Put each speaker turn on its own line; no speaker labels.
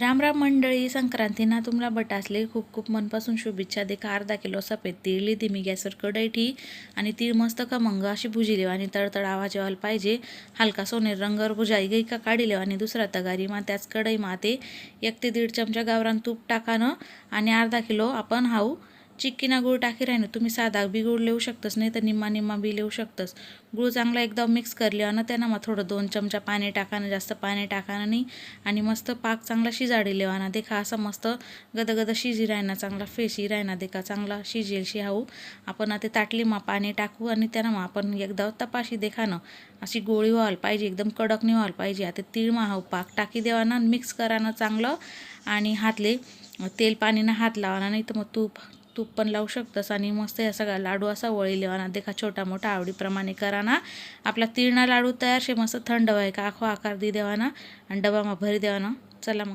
राम राम मंडळी, संक्रांतीना तुम्हाला बटासले खूप खूप मनपासून शुभेच्छा. देखा अर्धा किलो सफेद तीळ लिहिली मी गॅसवर कढई ठी आणि तीळ मस्त खमंग अशी भुजी लेवा आणि तडतड आवाज यायला पाहिजे. हलका सोनेरी रंगावर भुजाई गई का काढी लेवा आणि दुसरा तगारी मा त्याच कढई मा ते 1 ते 1.5 चमचा गावरान तूप टाकानं आणि अर्धा किलो आपण हाऊ चिक्कीना गूळ टाकी राहिनो. तुम्ही साधा बी गूळ लिहू शकतस, नाही तर निम्मा निम्मा बी लिहू शकतस. गूळ चांगला एकदम मिक्स करले आणि त्यांना मग थोडं 2 चमचा पाणी टाकानं, जास्त पाणी टाकानं नाही. आणि मस्त पाक चांगला शिजाडी लेवाना. देखा असं मस्त गदगद शिजी राहिना, चांगला फेशी राहिना. देखा चांगला शिजेल शिहाऊ. आपण आता ताटली मा पाणी टाकू आणि त्यांना मग आपण एकदा तपाशी देखानं अशी गोळी व्हायला पाहिजे, एकदम कडक नाही व्हायला पाहिजे. आता तीळ मा हाऊ पाक टाकी देवाना, मिक्स करानं चांगलं आणि हातले तेल पाणीनं हात लावाना, नाही तर मग तूप पण लावू शकतस. आणि मस्त या सगळा लाडू असा वळी लेवाना. देखा छोटा मोठा आवडीप्रमाणे कराना. आपला तीळना लाडू तयार शे. मस्त थंड व्हाय का आखो आकार दी देवाना आणि डबामा भरी देवाना. चला मग.